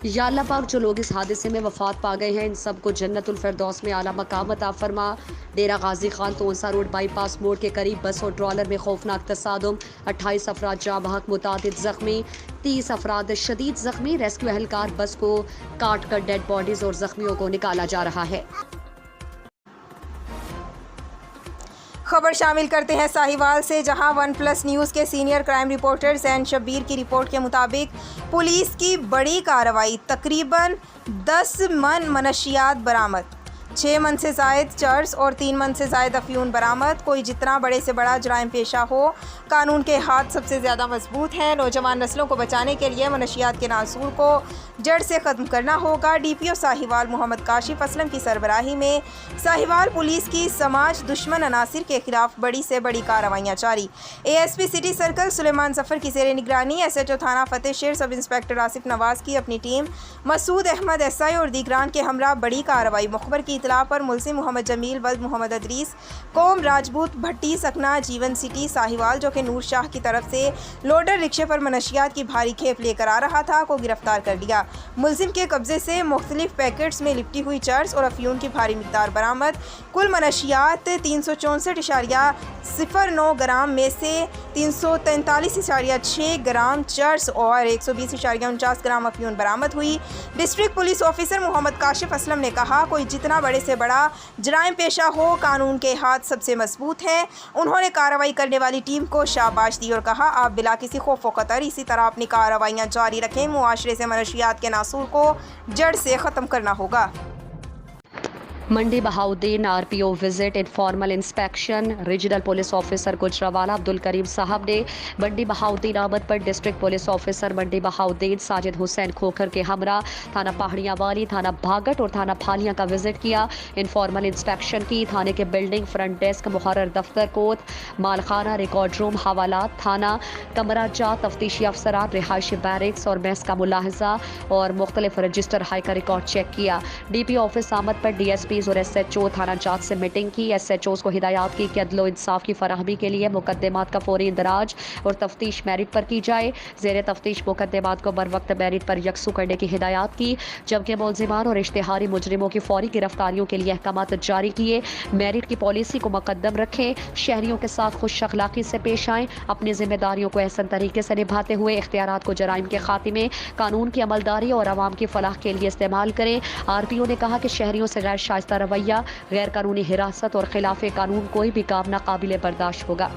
یا اللہ پاک جو لوگ اس حادثے میں وفات پا گئے ہیں ان سب کو جنت الفردوس میں اعلیٰ مقام عطا فرما۔ ڈیرہ غازی خان تونسا روڈ بائی پاس موڑ کے قریب بس اور ٹرالر میں خوفناک تصادم، 28 افراد جاں بحق، متعدد زخمی، 30 افراد شدید زخمی۔ ریسکیو اہلکار بس کو کاٹ کر ڈیڈ باڈیز اور زخمیوں کو نکالا جا رہا ہے۔ خبر شامل کرتے ہیں ساہیوال سے، جہاں ون پلس نیوز کے سینئر کرائم رپورٹر زین شبیر کی رپورٹ کے مطابق پولیس کی بڑی کارروائی، تقریباً 10 من منشیات برآمد، 6 من سے زائد چرس اور 3 من سے زائد افیون برآمد۔ کوئی جتنا بڑے سے بڑا جرائم پیشہ ہو، قانون کے ہاتھ سب سے زیادہ مضبوط ہے۔ نوجوان نسلوں کو بچانے کے لیے منشیات کے ناصور کو جڑ سے ختم کرنا ہوگا۔ ڈی پی او ساہیوال محمد کاشف اسلم کی سربراہی میں ساہیوال پولیس کی سماج دشمن عناصر کے خلاف بڑی سے بڑی کارروائیاں جاری۔ A S P city circle Sulaiman Zafar کی زیر نگرانی ایس ایچ او تھانہ فتح شیر سب انسپکٹر آصف نواز کی اپنی team Masood Ahmed S I اور دیگران کے ہمراہ بڑی کارروائی۔ مخبر کی اطلاع پر ملزم محمد جمیل ولد محمد ادریس قوم راجپوت بھٹی سکنا جیون سٹی ساہیوال، جو کہ نور شاہ کی طرف سے لوڈر رکشے پر منشیات کی بھاری کھیپ لے کر آ رہا تھا، کو گرفتار کر لیا۔ ملزم کے قبضے سے مختلف پیکٹس میں لپٹی ہوئی چرس اور افیون کی بھاری مقدار برآمد۔ کل منشیات 364.09 گرام میں سے 343.6 گرام چرس اور 120.49 گرام افیون برآمد ہوئی۔ ڈسٹرکٹ پولیس آفیسر محمد کاشف اسلم نے کہا، کوئی جتنا بڑے سے بڑا جرائم پیشہ ہو، قانون کے ہاتھ سب سے مضبوط ہیں۔ انہوں نے کارروائی کرنے والی ٹیم کو شاباش دی اور کہا، آپ بلا کسی خوف و خطر اسی طرح اپنی کارروائیاں جاری رکھیں۔ معاشرے سے منشیات کے ناصور کو جڑ سے ختم کرنا ہوگا۔ Mandi Bahauddin R P O visit informal inspection. Regional police officer Gujranwala Abdul Karim sahab نے منڈی بہاؤدین آمد پر ڈسٹرکٹ پولیس آفیسر منڈی بہاؤدین ساجد حسین کھوکھر کے ہمراہ تھانہ پہاڑیاں والی، تھانہ بھاگٹ اور تھانہ پھالیاں کا وزٹ کیا۔ انفارمل انسپیکشن کی۔ تھانے کے بلڈنگ، فرنٹ ڈیسک، محرر دفتر، کوت، مالخانہ، ریکارڈ روم، حوالات، تھانہ کمرہ جات، تفتیشی افسران، رہائشی بیرکس اور میس کا ملاحظہ اور مختلف رجسٹر ہائی کا ریکارڈ چیک کیا۔ ڈی پی آفس آمد پر ڈی ایس پی اور ایس ایچ او تھانہ جات سے میٹنگ کی۔ ایس ایچ اوز کو ہدایات کی کہ عدل و انصاف کی فراہمی کے لیے مقدمات کا فوری اندراج اور تفتیش میرٹ پر کی جائے۔ زیر تفتیش مقدمات کو بروقت میرٹ پر یکسو کرنے کی ہدایات کی، جبکہ ملزمان اور اشتہاری مجرموں کی فوری گرفتاریوں کے لیے احکامات جاری کیے۔ میرٹ کی پالیسی کو مقدم رکھیں، شہریوں کے ساتھ خوش اخلاقی سے پیش آئیں، اپنی ذمہ داریوں کو احسن طریقے سے نبھاتے ہوئے اختیارات کو جرائم کے خاتمے، قانون کی عملداری اور عوام کی فلاح کے لیے استعمال کریں۔ آر پی او نے کہا کہ شہریوں سے غیر شائستہ رویہ، غیر قانونی حراست اور خلاف قانون کوئی بھی کام ناقابل برداشت ہوگا۔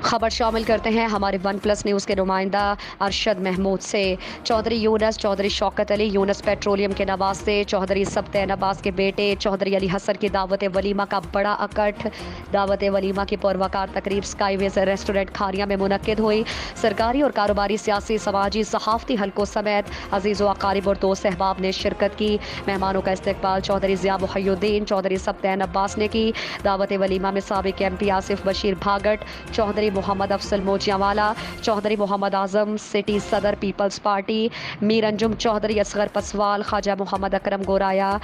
خبر شامل کرتے ہیں ہمارے ون پلس نیوز کے نمائندہ ارشد محمود سے۔ چودھری یونس، چودھری شوکت علی، یونس پیٹرولیم کے نواسے، چودھری سبطین عباس کے بیٹے چودھری علی حسن کی دعوت ولیمہ کا بڑا اکٹھ۔ دعوت ولیمہ کی پروقار تقریب اسکائی ویز ریسٹورنٹ کھاریاں میں منعقد ہوئی۔ سرکاری اور کاروباری، سیاسی، سماجی، صحافتی حلقوں سمیت عزیز و اقارب اور دوست احباب نے شرکت کی۔ مہمانوں کا استقبال چودھری ضیاء محی الدین، چودھری سبطین عباس نے کی۔ دعوت ولیمہ میں سابق ایم پی آصف بشیر بھاگٹ، چودھری محمد افضل موجیاوالا، چودھری محمد اعظم سٹی صدر پیپلز پارٹی، میر انجم چودھری، اصغر پسوال، خواجہ محمد اکرم گورایا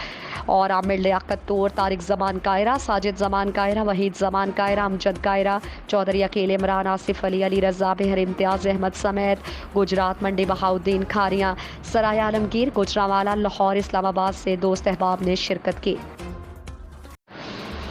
اور عامر لیاقت طور، طارق زمان کائرہ، ساجد زمان کائرہ، وحید زمان کائرہ، امجد کائرہ، چودھری عقیل عمران، آصف علی، علی رضا بہر، امتیاز احمد سمیت گجرات، منڈی بہاؤدین، کھاریاں، سرائے عالمگیر، گجرانوالہ، لاہور، اسلام آباد سے دوست احباب نے شرکت کی۔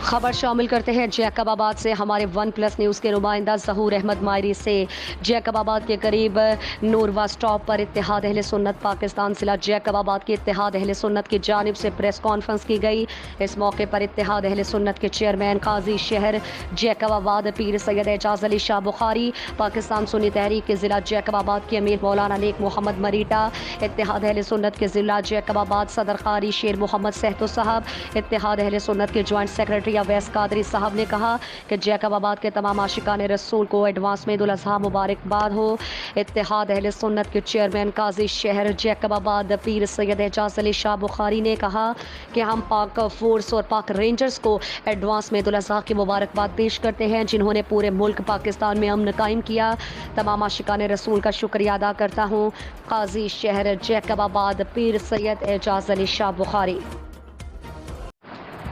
خبر شامل کرتے ہیں جیکب آباد سے ہمارے ون پلس نیوز کے نمائندہ ظہور احمد مائری سے۔ جیکب آباد کے قریب نوروا سٹاپ پر اتحاد اہل سنت پاکستان ضلع جیکب آباد کی اتحاد اہل سنت کی جانب سے پریس کانفرنس کی گئی۔ اس موقع پر اتحاد اہل سنت کے چیئرمین قاضی شہر جیکب آباد پیر سید اعجاز علی شاہ بخاری، پاکستان سنی تحریک کے ضلع جیکب آباد کے امیر مولانا نیک محمد مریٹا، اتحاد اہل سنت کے ضلع جیکب آباد صدر قاری شیر محمد سہتو صاحب، اتحاد اہل سنت کے جوائنٹ سیکرٹری اویس قادری صاحب نے کہا کہ جیکب آباد کے تمام عاشقان رسول کو ایڈوانس میں عید الاضحیٰ مبارکباد ہو۔ اتحاد اہل سنت کے چیئرمین قاضی شہر جیکب آباد پیر سید اعجاز علی شاہ بخاری نے کہا کہ ہم پاک فورس اور پاک رینجرز کو ایڈوانس میں عید الاضحیٰ کی مبارکباد پیش کرتے ہیں، جنہوں نے پورے ملک پاکستان میں امن قائم کیا۔ تمام عاشقان رسول کا شکریہ ادا کرتا ہوں۔ قاضی شہر جیکب آباد پیر سید اعجاز علی شاہ بخاری۔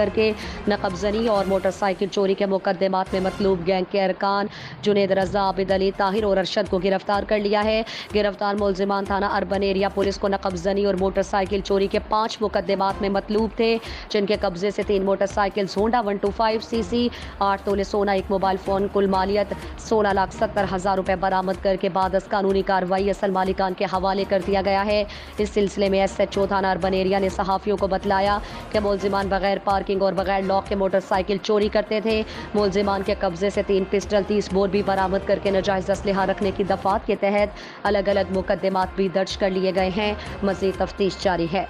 کر کے نقب زنی اور موٹر سائیکل چوری کے مقدمات میں مطلوب گینگ کے ارکان جنید رضا، عابد علی، طاہر اور ارشد کو گرفتار کر لیا ہے۔ گرفتار ملزمان تھانہ اربن ایریا پولیس کو نقب زنی اور موٹر سائیکل چوری کے 5 مقدمات میں مطلوب تھے، جن کے قبضے سے 3 موٹر سائیکل ہونڈا 125 cc، 8 تولے سونا، 1 موبائل فون، کل مالیت 16,70,000 روپے برآمد کر کے بعد از قانونی کارروائی اصل مالکان کے حوالے کر دیا گیا ہے۔ اس سلسلے میں SHO تھانہ اربن ایریا نے صحافیوں کو بتلایا کہ ملزمان بغیر پارکنگ اور بغیر لاک کے موٹر سائیکل چوری کرتے تھے۔ ملزمان کے قبضے سے 3 پسٹل، 30 بور بھی برآمد کر کے ناجائز اسلحہ رکھنے کی دفعات کے تحت الگ الگ مقدمات بھی درج کر لیے گئے ہیں۔ مزید تفتیش جاری ہے۔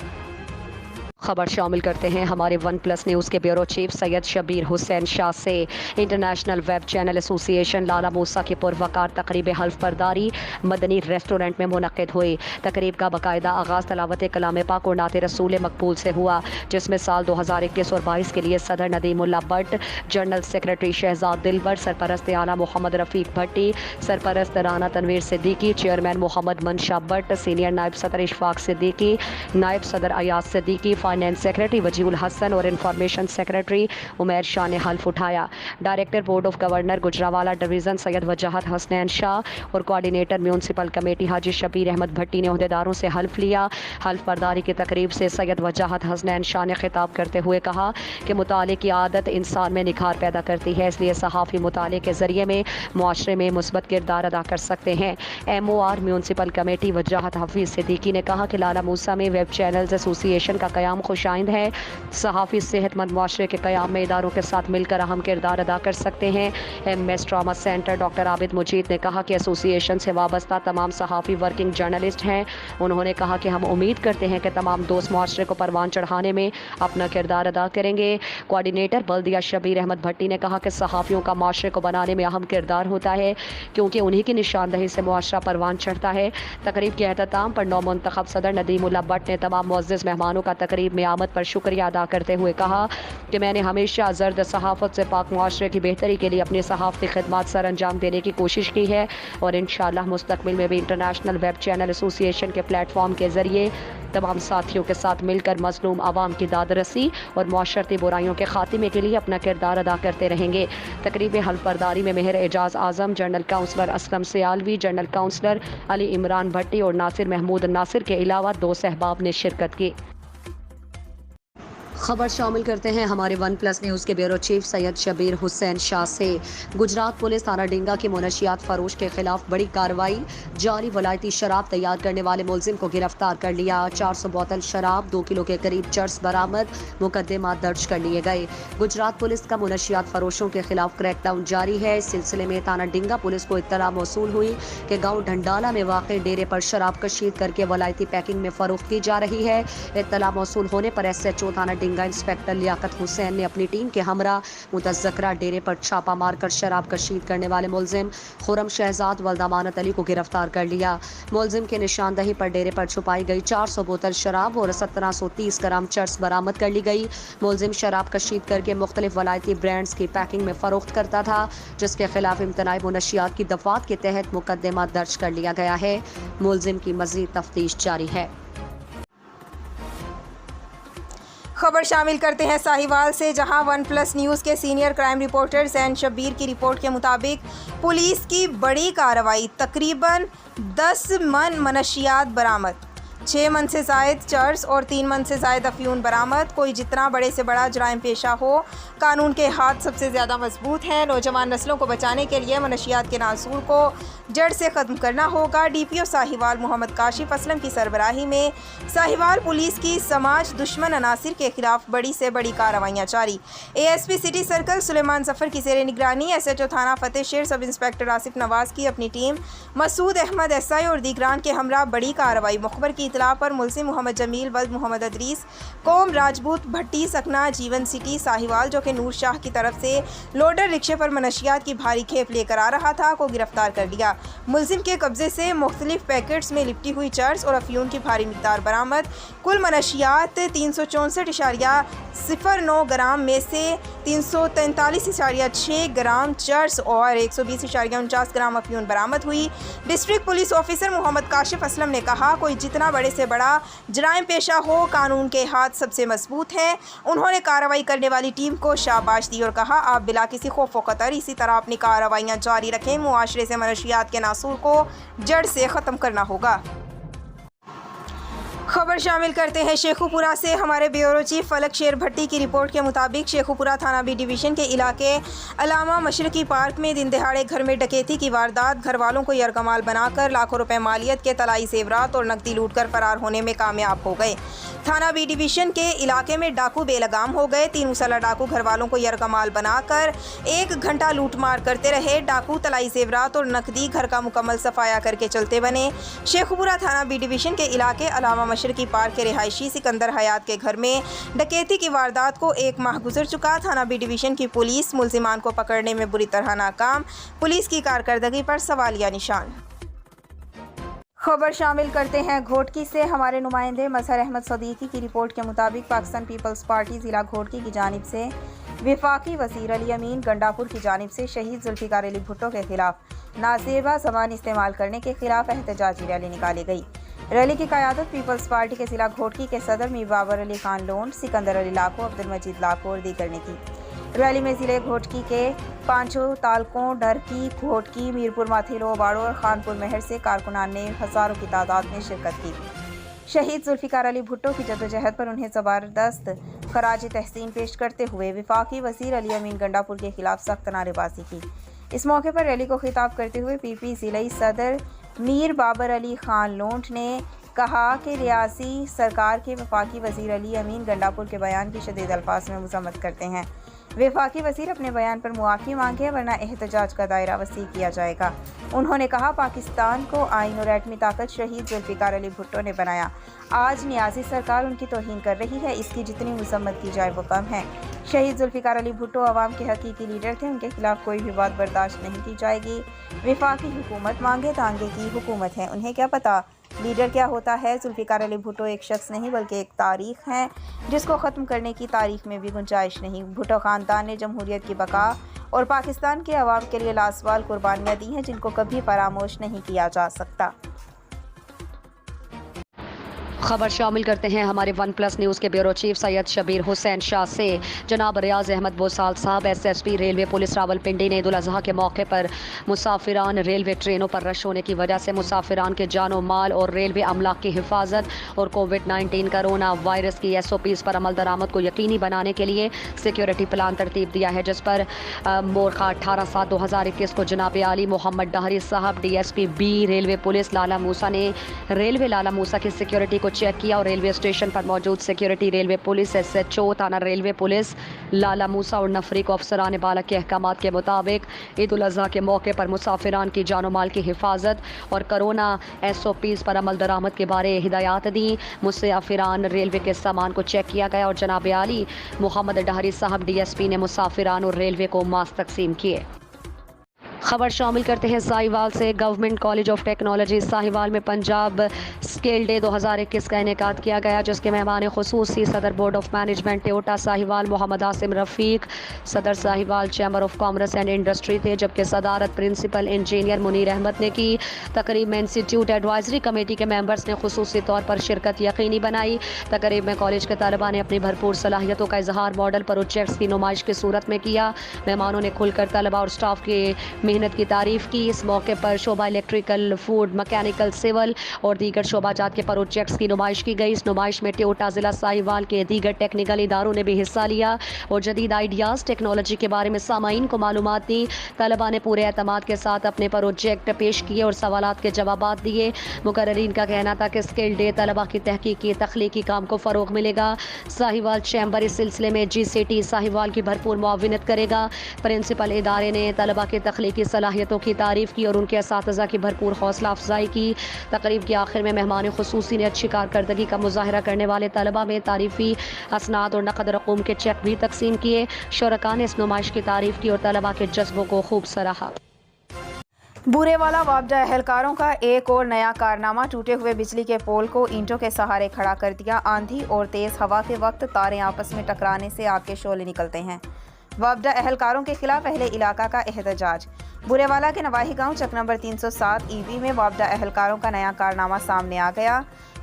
خبر شامل کرتے ہیں ہمارے ون پلس نیوز کے بیورو چیف سید شبیر حسین شاہ سے۔ انٹرنیشنل ویب چینل ایسوسی ایشن لالا موسیٰ کی پروقار تقریب حلف برداری مدنی ریسٹورنٹ میں منعقد ہوئی۔ تقریب کا باقاعدہ آغاز تلاوت کلام پاک اور نعت رسول مقبول سے ہوا، جس میں سال 2021 اور 22 کے لیے صدر ندیم اللہ بٹ، جنرل سیکریٹری شہزاد دلبر، سرپرست اعلیٰ محمد رفیق بھٹی، سرپرست رانا تنویر صدیقی، چیئرمین محمد منشا بٹ، سینئر نائب صدر اشفاق صدیقی، نائب صدر ایاز صدیقی، فائنانس سیکریٹری وجیہ الحسن اور انفارمیشن سیکریٹری عمیر شاہ نے حلف اٹھایا۔ Director board of governor Gujranwala division Syed Wajahat Hasnain Shah اور کوارڈینیٹر میونسپل کمیٹی حاجی شبیر احمد بھٹی نے عہدیداروں سے حلف لیا۔ حلف برداری کی تقریب سے سید وجاہت حسنین شاہ نے خطاب کرتے ہوئے کہا کہ مطالعے کی عادت انسان میں نکھار پیدا کرتی ہے، اس لیے صحافی مطالعے کے ذریعے میں معاشرے میں مثبت کردار ادا کر سکتے ہیں۔ MOR municipal committee Wajahat Hafeez Siddiqui نے کہا کہ لالا موسیٰ میں ویب چینلز ایسوسی ایشن کا قیام خوش آئند ہے۔ صحافی صحت مند معاشرے کے قیام میں اداروں کے ساتھ مل کر اہم کردار ادا کر سکتے ہیں۔ MS ٹراما سینٹر ڈاکٹر عابد مجید نے کہا کہ ایسوسی ایشن سے وابستہ تمام صحافی ورکنگ جرنلسٹ ہیں۔ انہوں نے کہا کہ ہم امید کرتے ہیں کہ تمام دوست معاشرے کو پروان چڑھانے میں اپنا کردار ادا کریں گے۔ کوارڈینیٹر بلدیہ شبیر احمد بھٹی نے کہا کہ صحافیوں کا معاشرے کو بنانے میں اہم کردار ہوتا ہے، کیونکہ انہی کی نشاندہی سے معاشرہ پروان چڑھتا ہے۔ تقریب کے اختتام پر نو منتخب صدر ندیم اللہ بٹ نے تمام معزز مہمانوں کا تقریب میں آمد پر شکریہ ادا کرتے ہوئے کہا کہ میں نے ہمیشہ زرد صحافت سے پاک معاشرے کی بہتری کے لیے اپنی صحافتی خدمات سر انجام دینے کی کوشش کی ہے اور انشاءاللہ مستقبل میں بھی انٹرنیشنل ویب چینل ایسوسی ایشن کے پلیٹ فارم کے ذریعے تمام ساتھیوں کے ساتھ مل کر مظلوم عوام کی داد رسی اور معاشرتی برائیوں کے خاتمے کے لیے اپنا کردار ادا کرتے رہیں گے۔ تقریب حلف برداری میں Mehr Ijaz Azam, general councillor Aslam Sialvi, general councillor Ali Imran Bhatti اور ناصر محمود ناصر کے علاوہ 2 صحباب نے شرکت کی۔ خبر شامل کرتے ہیں ہمارے ون پلس نیوز کے بیورو چیف سید شبیر حسین شاہ سے۔ گجرات پولیس تھانہ ڈنگا کی منشیات فروش کے خلاف بڑی کارروائی، جعلی ولایتی شراب تیار کرنے والے ملزم کو گرفتار کر لیا۔ 400 بوتل شراب، 2 کلو کے قریب چرس برآمد، مقدمات درج کر لیے گئے۔ گجرات پولیس کا منشیات فروشوں کے خلاف کریک ڈاؤن جاری ہے۔ اس سلسلے میں تھانہ ڈنگا پولیس کو اطلاع موصول ہوئی کہ گاؤں ڈھنڈالا میں واقع ڈیرے پر شراب کشید کر کے ولایتی پیکنگ میں فروخت کی جا رہی ہے۔ اطلاع موصول ہونے پر SHO تھانہ ڈنگا انسپیکٹر لیاقت حسین نے اپنی ٹیم کے ہمراہ متذکرہ ڈیرے پر چھاپا مار کر شراب کشید کرنے والے ملزم خرم شہزاد ولد امانت علی کو گرفتار کر لیا۔ ملزم کے نشاندہی پر ڈیرے پر چھپائی گئی 400 بوتل شراب اور 1730 گرام چرس برآمد کر لی گئی۔ ملزم شراب کشید کر کے مختلف ولایتی برانڈز کی پیکنگ میں فروخت کرتا تھا، جس کے خلاف امتناعی منشیات کی دفعات کے تحت مقدمات درج کر لیا گیا ہے۔ ملزم کی مزید تفتیش جاری ہے۔ خبر شامل کرتے ہیں ساہیوال سے، جہاں ون پلس نیوز کے سینئر کرائم رپورٹر زین شبیر کی رپورٹ کے مطابق پولیس کی بڑی کارروائی، تقریباً 10 من منشیات برآمد، 6 من سے زائد چرس اور 3 من سے زائد افیون برآمد۔ کوئی جتنا بڑے سے بڑا جرائم پیشہ ہو، قانون کے ہاتھ سب سے زیادہ مضبوط ہیں۔ نوجوان نسلوں کو بچانے کے لیے منشیات کے ناصور کو جڑ سے ختم کرنا ہوگا۔ DPO ساہیوال محمد کاشف اسلم کی سربراہی میں ساہیوال پولیس کی سماج دشمن عناصر کے خلاف بڑی سے بڑی کارروائیاں جاری۔ ASP city circle Sulaiman Zafar کی زیر نگرانی SHO تھانہ فتح شیر سب انسپیکٹر آصف نواز کی اپنی ٹیم، مسعود احمد SI اور دیگران کے ہمراہ بڑی کارروائی۔ مخبر کی اطلاع پر ملزم محمد جمیل ولد محمد ادریس قوم راجپوت بھٹی سکنا جیون سٹی ساہیوال، جو کہ نور شاہ کی طرف سے لوڈر رکشے پر منشیات کی بھاری کھیپ لے کر آ رہا تھا، کو گرفتار کر لیا۔ ملزم کے قبضے سے مختلف پیکٹس میں لپٹی ہوئی چرس اور افیون کی بھاری مقدار برآمد۔ کل منشیات 364.09 گرام میں سے 343.6 گرام چرس اور 120.49 گرام افیون برآمد ہوئی۔ ڈسٹرکٹ پولیس آفیسر محمد کاشف اسلم نے کہا، کوئی جتنا بڑے بڑے سے بڑا جرائم پیشہ ہو، قانون کے ہاتھ سب سے مضبوط ہیں۔ انہوں نے کارروائی کرنے والی ٹیم کو شاباش دی اور کہا آپ بلا کسی خوف و خطر اسی طرح اپنی کارروائیاں جاری رکھیں، معاشرے سے منشیات کے ناسور کو جڑ سے ختم کرنا ہوگا۔ خبر شامل کرتے ہیں شیخو پورہ سے۔ ہمارے بیورو چیف فلک شیر بھٹی کی رپورٹ کے مطابق شیخو پورہ تھانہ بی ڈویژن کے علاقے علامہ مشرقی پارک میں دن دہاڑے گھر میں ڈکیتی کی واردات، گھر والوں کو یرغمال بنا کر لاکھوں روپے مالیت کے طلائی زیورات اور نقدی لوٹ کر فرار ہونے میں کامیاب ہو گئے۔ تھانہ بی ڈویژن کے علاقے میں ڈاکو بے لگام ہو گئے۔ 3 مسلح ڈاکو گھر والوں کو یرغمال بنا کر 1 گھنٹہ لوٹ مار کرتے رہے۔ ڈاکو طلائی زیورات اور نقدی گھر کا مکمل صفایا کر کے چلتے بنے۔ شیخو پورہ تھانہ بی ڈویژن کے علاقے علامہ مشرقی پارک کے رہائشی سکندر حیات کے گھر میں ڈکیتی کی واردات کو 1 ماہ گزر چکا۔ تھانہ بی ڈویژن کی پولیس ملزمان کو پکڑنے میں بری طرح ناکام، پولیس کی کارکردگی پر سوالیہ نشان۔ خبر شامل کرتے ہیں گھوٹکی سے۔ ہمارے نمائندے مظہر احمد صدیقی کی رپورٹ کے مطابق پاکستان پیپلز پارٹی ضلع گھوٹکی کی جانب سے وفاقی وزیر علی امین گنڈاپور کی جانب سے شہید ذوالفقار علی بھٹو کے خلاف نازیبا زبان استعمال کرنے کے خلاف احتجاجی ریلی نکالی گئی۔ ریلی کی قیادت پیپلز پارٹی کے ضلع گھوٹکی کے صدر میر بابر علی خان لونڈ، سکندر علی لاکھو، عبدالمجید لاکھو اور دیگر نے کی۔ ریلی میں ضلع گھوٹکی کے پانچوں تعلقوں ڈرکی، گھوٹکی، میرپور ماتھیلو، باڑو اور خانپور مہر سے کارکنان نے ہزاروں کی تعداد میں شرکت کی۔ شہید ذوالفقار علی بھٹو کی جدوجہد پر انہیں زبردست خراج تحسین پیش کرتے ہوئے وفاقی وزیر علی امین گنڈاپور کے خلاف سخت نعرے بازی کی۔ اس موقع پر ریلی کو خطاب کرتے ہوئے پی پی ضلعی صدر میر بابر علی خان لونڈ نے کہا کہ ریاستی سرکار کے وفاقی وزیر علی امین گنڈاپور کے بیان کی شدید الفاظ میں مذمت کرتے ہیں۔ وفاقی وزیر اپنے بیان پر معافی مانگے ورنہ احتجاج کا دائرہ وسیع کیا جائے گا۔ انہوں نے کہا پاکستان کو آئین اور ایٹمی طاقت شہید ذوالفقار علی بھٹو نے بنایا، آج نیازی سرکار ان کی توہین کر رہی ہے، اس کی جتنی مذمت کی جائے وہ کم ہے۔ شہید ذوالفقار علی بھٹو عوام کے حقیقی لیڈر تھے، ان کے خلاف کوئی بھی بات برداشت نہیں کی جائے گی۔ وفاقی حکومت مانگے تانگے کی حکومت ہے، انہیں کیا پتا لیڈر کیا ہوتا ہے۔ ذوالفقار علی بھٹو ایک شخص نہیں بلکہ ایک تاریخ ہے جس کو ختم کرنے کی تاریخ میں بھی گنجائش نہیں۔ بھٹو خاندان نے جمہوریت کی بقا اور پاکستان کے عوام کے لیے لاسوال قربانیاں دی ہیں جن کو کبھی فراموش نہیں کیا جا سکتا۔ خبر شامل کرتے ہیں ہمارے ون پلس نیوز کے بیورو چیف سید شبیر حسین شاہ سے۔ جناب ریاض احمد بوسال صاحب SSP ریلوے پولیس راولپنڈی نے عید الاضحیٰ کے موقع پر مسافران ریلوے ٹرینوں پر رش ہونے کی وجہ سے مسافران کے جان و مال اور ریلوے املاک کی حفاظت اور کووڈ-19 کرونا وائرس کی SOPs پر عمل درآمد کو یقینی بنانے کے لیے سیکیورٹی پلان ترتیب دیا ہے، جس پر مورخہ 18/7/2021 کو جناب علی محمد ڈہری صاحب DSP B ریلوے پولیس لالا موسیٰ نے ریلوے لالا موسیٰ کی سیکیورٹی کو چیک کیا اور ریلوے اسٹیشن پر موجود سیکیورٹی ریلوے پولیس SHO تھانہ ریلوے پولیس لالا موسیٰ اور نفری کو افسران بالا کے احکامات کے مطابق عید الاضحیٰ کے موقع پر مسافران کی جان و مال کی حفاظت اور کرونا SOPs پر عمل درآمد کے بارے ہدایات دیں۔ مسافران ریلوے کے سامان کو چیک کیا گیا اور جناب علی محمد ڈہری صاحب DSP نے مسافران اور ریلوے کو ماسک تقسیم کیے۔ خبر شامل کرتے ہیں ساہیوال سے۔ Government college of technology Sahiwal میں پنجاب اسکل ڈے 2021 کا انعقاد کیا گیا، جس کے مہمان خصوصی صدر board of management TEVTA Sahiwal Muhammad Asim Rafiq, صدر Sahiwal chamber of commerce and industry تھے، جبکہ صدارت پرنسپل انجینئر منیر احمد نے کی۔ تقریب میں انسٹیٹیوٹ ایڈوائزری کمیٹی کے ممبرز نے خصوصی طور پر شرکت یقینی بنائی۔ تقریب میں کالج کے طلباء نے اپنی بھرپور صلاحیتوں کا اظہار ماڈل پروجیکٹس کی نمائش کی صورت میں کیا۔ مہمانوں نے کھل کر طلباء اور اسٹاف کی محنت کی تعریف کی۔ اس موقع پر شعبہ الیکٹریکل، فوڈ، میکینیکل، سول اور دیگر شعبہ جات کے پروجیکٹس کی نمائش کی گئی۔ اس نمائش میں ٹیوٹا ضلع ساہیوال کے دیگر ٹیکنیکل اداروں نے بھی حصہ لیا اور جدید آئیڈیاز ٹیکنالوجی کے بارے میں سامعین کو معلومات دی۔ طلباء نے پورے اعتماد کے ساتھ اپنے پروجیکٹ پیش کیے اور سوالات کے جوابات دیے۔ مقررین کا کہنا تھا کہ اسکل ڈے طلباء کی تحقیقی تخلیقی کام کو فروغ ملے گا۔ ساہیوال چیمبر اس سلسلے میں GCT ساہیوال کی بھرپور معاونت کرے گا۔ پرنسپل ادارے نے طلباء کی تخلیقی صلاحیتوں کی تعریف کی اور ان کے اساتذہ کی بھرپور حوصلہ افزائی کی۔ تقریب کے آخر میں مہمان خصوصی نے اچھی کارکردگی کا مظاہرہ کرنے والے طلباء میں تعریفی اسناد اور نقد رقوم کے چیک بھی تقسیم کیے۔ شرکاء نے اس نمائش کی تعریف کی اور طلباء کے جذبوں کو خوب سراہا۔ بورے والا وابڈہ اہلکاروں کا ایک اور نیا کارنامہ، ٹوٹے ہوئے بجلی کے پول کو اینٹوں کے سہارے کھڑا کر دیا۔ آندھی اور تیز ہوا کے وقت تاریں آپس میں ٹکرانے سے آگ کے شعلے نکلتے ہیں۔ وابڈہ اہلکاروں کے خلاف اہل علاقہ کا احتجاج۔ بورے والا کے نواحی گاؤں چک نمبر 307 EB میں وابڈہ اہلکاروں کا نیا کارنامہ سامنے آ گیا۔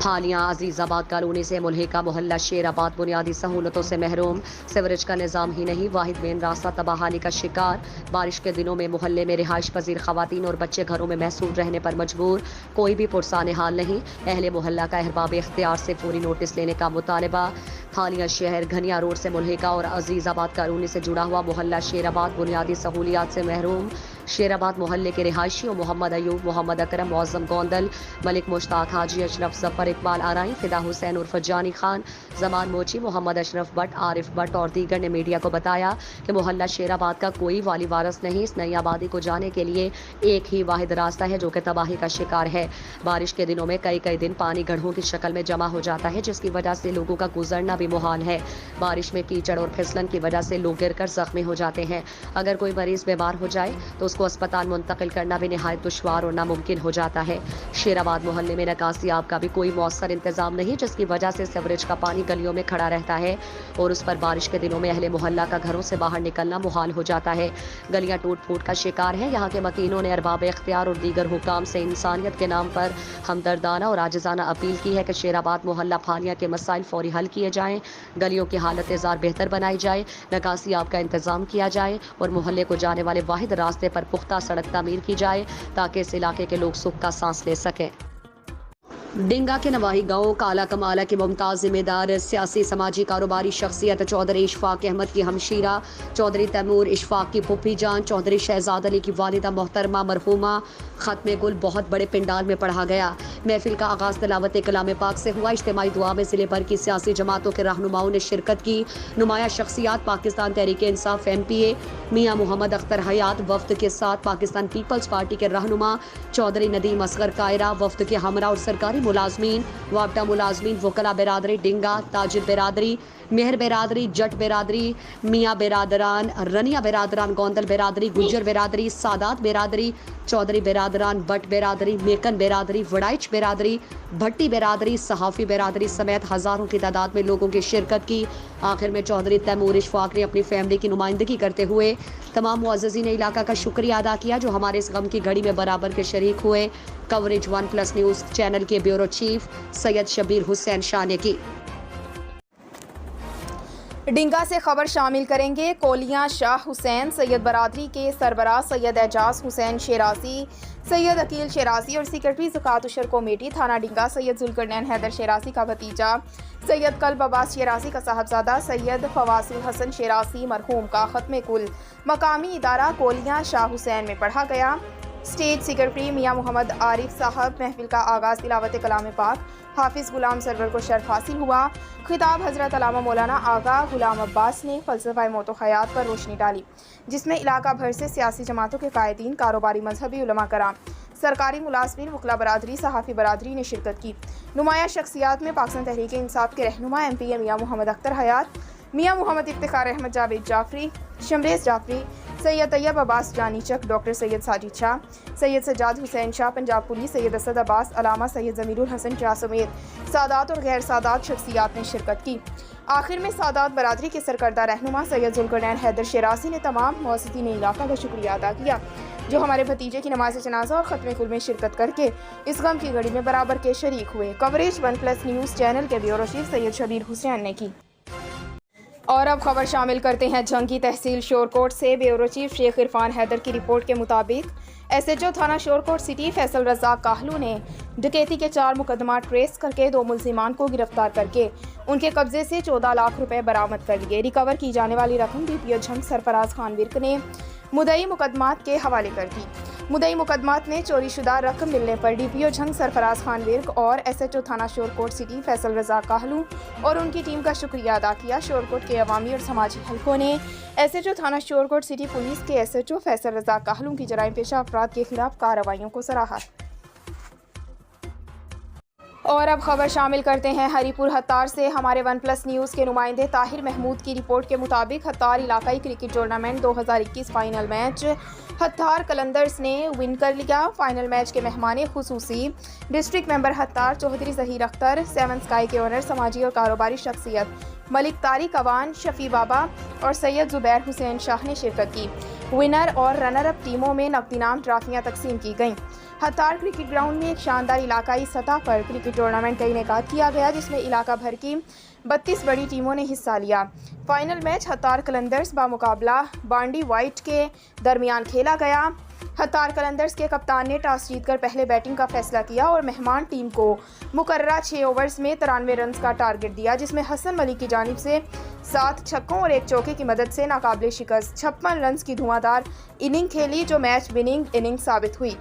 پھانیاں عزیز آباد کالونی سے ملحقہ محلہ شیر آباد بنیادی سہولتوں سے محروم، سیوریج کا نظام ہی نہیں واحد مین راستہ تباہی کا شکار۔ بارش کے دنوں میں محلے میں رہائش پذیر خواتین اور بچے گھروں میں محصور رہنے پر مجبور، کوئی بھی پرسان حال نہیں۔ اہل محلہ کا احباب اختیار سے فوری نوٹس لینے کا مطالبہ۔ پھانیاں شہر گھنیا روڈ سے ملحقہ اور عزیز آباد کالونی سے جڑا ہوا محلہ شیر آباد بنیادی سہولیات سے محروم۔ شیر آباد محلے کے رہائشیوں محمد ایوب، محمد اکرم، معظم گوندل، ملک مشتاق حاجی، اشرف ظفر، اقبال آرائی، فدا حسین عرف جانی خان، زمان موچی، محمد اشرف بٹ، عارف بٹ اور دیگر نے میڈیا کو بتایا کہ محلہ شیر آباد کا کوئی والی وارث نہیں۔ اس نئی آبادی کو جانے کے لیے ایک ہی واحد راستہ ہے جو کہ تباہی کا شکار ہے۔ بارش کے دنوں میں کئی دن پانی گڑھوں کی شکل میں جمع ہو جاتا ہے جس کی وجہ سے لوگوں کا گزرنا بھی محال ہے۔ بارش میں کیچڑ اور پھسلن کی وجہ سے لوگ گر کر زخمی ہو جاتے ہیں۔ اگر کوئی مریض بیمار ہو جائے تو اس کو اسپتال منتقل کرنا بھی نہایت دشوار اور ناممکن ہو جاتا ہے۔ شیر آباد محلے میں نکاسی آب کا بھی کوئی مؤثر انتظام نہیں جس کی وجہ سے سیوریج کا پانی گلیوں میں کھڑا رہتا ہے اور اس پر بارش کے دنوں میں اہل محلہ کا گھروں سے باہر نکلنا محال ہو جاتا ہے۔ گلیاں ٹوٹ پھوٹ کا شکار ہیں۔ یہاں کے مکینوں نے ارباب اختیار اور دیگر حکام سے انسانیت کے نام پر ہمدردانہ اور عاجزانہ اپیل کی ہے کہ شیر آباد محلہ پھانیاں کے مسائل فوری حل کیے جائیں، گلیوں کی حالت زار بہتر بنائی جائے، نکاسی آب کا انتظام کیا جائے اور محلے کو جانے والے واحد راستے پر پختہ سڑک تعمیر کی جائے تاکہ اس علاقے کے لوگ سکھ کا سانس لے سکیں۔ ڈنگا کے نواحی گاؤں کالا کمالہ کے ممتاز ذمہ دار سیاسی سماجی کاروباری شخصیت چودھری اشفاق احمد کی ہمشیرہ چودھری تیمور اشفاق کی پھوپھی جان چودھری شہزاد علی کی والدہ محترمہ مرحومہ ختم گل بہت بڑے پنڈال میں پڑھا گیا۔ محفل کا آغاز تلاوت کلام پاک سے ہوا۔ اجتماعی دعا میں ضلع بھر کی سیاسی جماعتوں کے رہنماؤں نے شرکت کی۔ نمایاں شخصیات پاکستان تحریک انصاف MPA میاں محمد اختر حیات وفد کے ساتھ پاکستان پیپلز پارٹی کے رہنما چودھری ندیم اصغر کائرہ وفد کے ہمراہ اور سرکاری ملازمین، وابڈہ ملازمین، وکلاء برادری ڈنگا، تاجر برادری، مہر برادری، جٹ برادری، میاں برادران، رنیا برادران، گوندل برادری، گجر برادری، سادات برادری، چودھری برادران، بٹ برادری، میکن برادری، وڑائچ برادری، بھٹی برادری، صحافی برادری سمیت ہزاروں کی تعداد میں لوگوں کی شرکت کی۔ آخر میں چودھری تیمور اشفاق نے اپنی فیملی کی نمائندگی کرتے ہوئے تمام معززین علاقہ کا شکریہ ادا کیا جو ہمارے اس غم کی گھڑی میں برابر کے شریک ہوئے۔ کوریج 1+ نیوز چینل کے بیورو چیف سید شبیر حسین شاہ نے کی۔ ڈنگا سے خبر شامل کریں گے۔ کولیاں شاہ حسین سید برادری کے سربراہ سید اعجاز حسین شیرازی، سید عقیل شیرازی اور سیکرٹری زکوٰۃ عشر کمیٹی تھانہ ڈنگا سید ذوالقرنین حیدر شیرازی کا بھتیجا سید قلب عباس شیرازی کا صاحبزادہ سید فواز الحسن شیرازی مرحوم کا ختم کل مقامی ادارہ کولیاں شاہ حسین میں پڑھا گیا۔ اسٹیج سیکرٹری میاں محمد عارف صاحب محفل کا آغاز تلاوت کلام پاک حافظ غلام سرور کو شرف حاصل ہوا۔ خطاب حضرت علامہ مولانا آغا غلام عباس نے فلسفہ موت و حیات پر روشنی ڈالی جس میں علاقہ بھر سے سیاسی جماعتوں کے قائدین، کاروباری، مذہبی علماء کرام، سرکاری ملازمین، وکلاء برادری، صحافی برادری نے شرکت کی۔ نمایاں شخصیات میں پاکستان تحریک انصاف کے رہنما MPA میاں محمد اختر حیات، میاں محمد افتخار احمد جاوید جعفری، شمریز جعفری، سید طیب عباس جانی چک، ڈاکٹر سید ساجد شاہ، سید سجاد حسین شاہ پنجاب پولیس، سید اسد عباس، علامہ سید ضمیر الحسن شاہ سمیت سادات اور غیر سادات شخصیات نے شرکت کی۔ آخر میں سادات برادری کے سرکردہ رہنما سید ذوالقرنین حیدر شیرازی نے تمام معززین علاقہ کا شکریہ ادا کیا جو ہمارے بھتیجے کی نماز جنازہ اور ختم کل میں شرکت کر کے اس غم کی گھڑی میں برابر کے شریک ہوئے۔ کوریج 1+ نیوز چینل کے بیورو چیف سید شبیر حسین نے کی۔ اور اب خبر شامل کرتے ہیں جنگی تحصیل شورکوٹ سے۔ بیورو چیف شیخ عرفان حیدر کی رپورٹ کے مطابق SHO تھانہ شورکوٹ سٹی فیصل رزاق کاہلو نے ڈکیتی کے 4 مقدمات ٹریس کر کے 2 ملزمان کو گرفتار کر کے ان کے قبضے سے 14 لاکھ روپے برآمد کر لیے۔ ریکور کی جانے والی رقم DPO جھنگ سرفراز خان ورک نے مدعی مقدمات کے حوالے کر دی۔ مدعی مقدمات میں چوری شدہ رقم ملنے پر DPO جھنگ سرفراز خان ورک اور SHO تھانہ شورکوٹ سٹی فیصل رزاق کاہلو اور ان کی ٹیم کا شکریہ ادا کیا۔ شورکوٹ کے عوامی اور سماجی حلقوں نے SHO تھانہ شورکوٹ سٹی پولیس کے SHO فیصل رزاق کاہلو کی جرائم پیشہ افراد کے خلاف کارروائیوں کو سراہا۔ اور اب خبر شامل کرتے ہیں ہری پور ہتار سے۔ ہمارے 1+ نیوز کے نمائندے طاہر محمود کی رپورٹ کے مطابق ہتار علاقائی cricket tournament 2021 final match Hattar Qalandars نے ون کر لیا۔ فائنل میچ کے مہمان خصوصی district member Hattar Chaudhry Zaheer Akhtar, 7 sky کے اونر، سماجی اور کاروباری شخصیت ملک طارق اوان، شفیع بابا اور سید زبیر حسین شاہ نے شرکت کی۔ ونر اور رنر اپ ٹیموں میں نقد انعام ٹرافیاں تقسیم کی گئیں۔ ہتھار کرکٹ گراؤنڈ میں ایک شاندار علاقائی سطح پر کرکٹ ٹورنامنٹ کا انعقاد کیا گیا، جس میں علاقہ بھر کی 32 بڑی ٹیموں نے حصہ لیا۔ فائنل میچ ہتھار قلندرز بمقابلہ بانڈی وائٹ کے درمیان کھیلا گیا۔ ہتھار قلندرز کے کپتان نے ٹاس جیت کر پہلے بیٹنگ کا فیصلہ کیا اور مہمان ٹیم کو مقررہ 6 اوورز میں 93 رنز کا ٹارگٹ دیا، جس میں حسن ملک کی جانب سے 7 چھکوں اور 1 چوکے کی مدد سے ناقابل شکست 56 رنز کی دھواں دار اننگ کھیلی، جو میچ وننگ اننگ ثابت ہوئی۔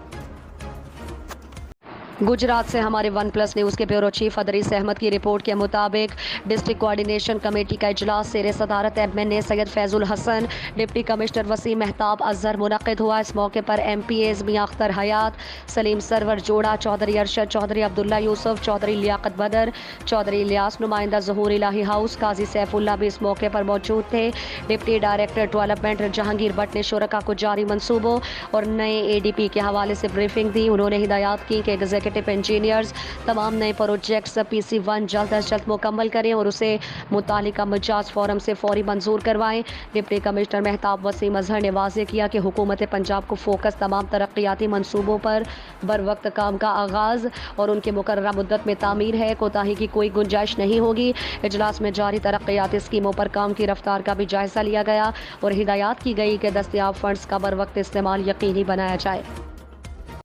گجرات سے ہمارے ون پلس نیوز کے بیورو چیف ادریس احمد کی رپورٹ کے مطابق ڈسٹرکٹ کوآرڈینیشن کمیٹی کا اجلاس زیر صدارت ایم این اے سید فیض الحسن، ڈپٹی کمشنر وسیم مہتاب اظہر منعقد ہوا۔ اس موقع پر ایم پی ایز میاں اختر حیات، سلیم سرور جوڑا، چودھری ارشد چودھری، عبداللہ یوسف چودھری، لیاقت بدر چودھری الیاس، نمائندہ ظہور الہی ہاؤس قاضی سیف اللہ بھی اس موقع پر موجود تھے۔ Deputy director development Jahangir but نے شرکاء کو جاری منصوبوں اور نئے اے ڈی پی کے حوالے سے بریفنگ دی۔ انہوں نے ہدایات کی کہ ایگزیکٹو انجینئرز تمام نئے پروجیکٹس پی سی 1 جلد از جلد مکمل کریں اور اسے متعلقہ مجاز فورم سے فوری منظور کروائیں۔ ڈپٹی کمشنر مہتاب وسیم اظہر نے واضح کیا کہ حکومت پنجاب کو فوکس تمام ترقیاتی منصوبوں پر بروقت کام کا آغاز اور ان کے مقررہ مدت میں تعمیر ہے، کوتاہی کی کوئی گنجائش نہیں ہوگی۔ اجلاس میں جاری ترقیاتی اسکیموں پر کام کی رفتار کا بھی جائزہ لیا گیا اور ہدایات کی گئی کہ دستیاب فنڈز کا بروقت استعمال یقینی بنایا جائے۔